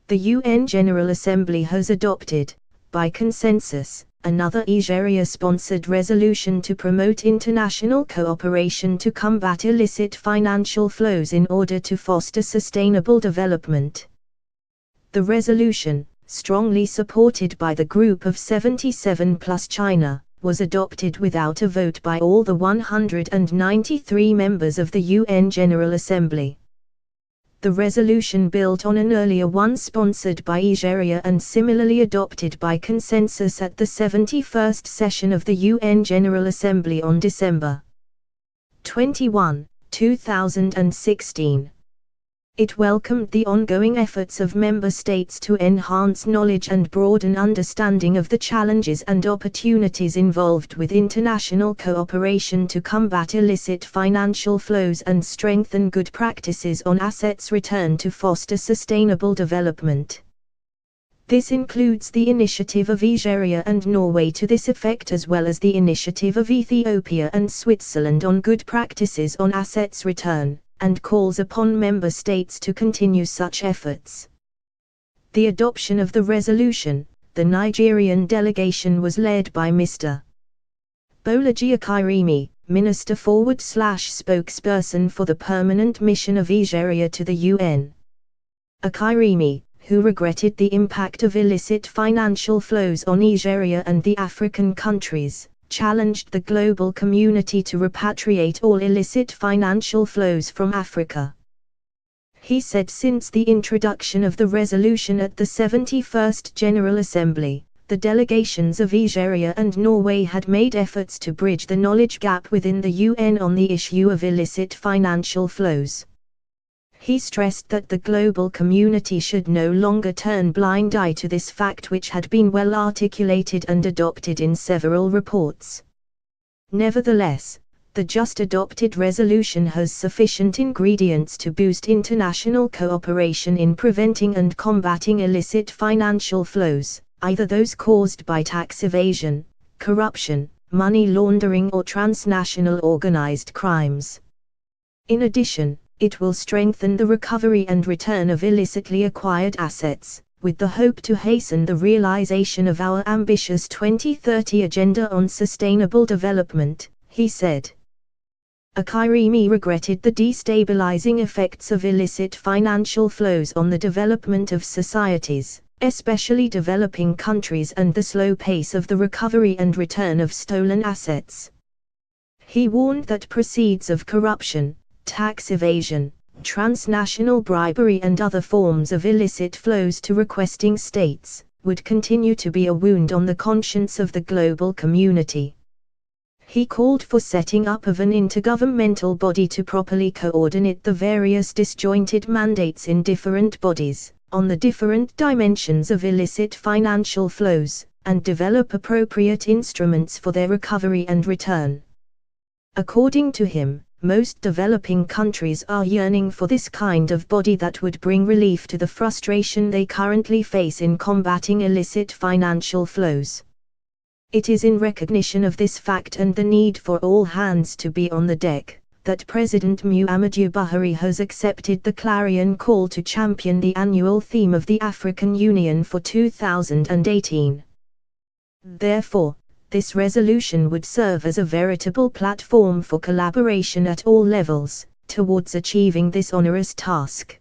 The UN General Assembly has adopted, by consensus, another Nigeria-sponsored resolution to promote international cooperation to combat illicit financial flows in order to foster sustainable development. The resolution, strongly supported by the Group of 77 plus China, was adopted without a vote by all the 193 members of the UN General Assembly. The resolution built on an earlier one sponsored by Nigeria and similarly adopted by consensus at the 71st session of the UN General Assembly on December 21, 2016. It welcomed the ongoing efforts of member states to enhance knowledge and broaden understanding of the challenges and opportunities involved with international cooperation to combat illicit financial flows and strengthen good practices on assets return to foster sustainable development. This includes the initiative of Nigeria and Norway to this effect, as well as the initiative of Ethiopia and Switzerland on good practices on assets return, and calls upon member states to continue such efforts. The adoption of the resolution, the Nigerian delegation was led by Mr. Bolaji Akirimi, Minister /spokesperson for the permanent mission of Nigeria to the UN. Akirimi, who regretted the impact of illicit financial flows on Nigeria and the African countries, challenged the global community to repatriate all illicit financial flows from Africa. He said since the introduction of the resolution at the 71st General Assembly, the delegations of Nigeria and Norway had made efforts to bridge the knowledge gap within the UN on the issue of illicit financial flows. He stressed that the global community should no longer turn blind eye to this fact, which had been well articulated and adopted in several reports. Nevertheless, the just adopted resolution has sufficient ingredients to boost international cooperation in preventing and combating illicit financial flows, either those caused by tax evasion, corruption, money laundering or transnational organized crimes. In addition, it will strengthen the recovery and return of illicitly acquired assets, with the hope to hasten the realization of our ambitious 2030 Agenda on Sustainable Development, he said. Akirimi regretted the destabilizing effects of illicit financial flows on the development of societies, especially developing countries, and the slow pace of the recovery and return of stolen assets. He warned that proceeds of corruption, tax evasion, transnational bribery and other forms of illicit flows to requesting states, would continue to be a wound on the conscience of the global community. He called for setting up of an intergovernmental body to properly coordinate the various disjointed mandates in different bodies, on the different dimensions of illicit financial flows, and develop appropriate instruments for their recovery and return. According to him, most developing countries are yearning for this kind of body that would bring relief to the frustration they currently face in combating illicit financial flows. It is in recognition of this fact and the need for all hands to be on the deck, that President Muhammadu Buhari has accepted the clarion call to champion the annual theme of the African Union for 2018. Therefore, this resolution would serve as a veritable platform for collaboration at all levels, towards achieving this onerous task.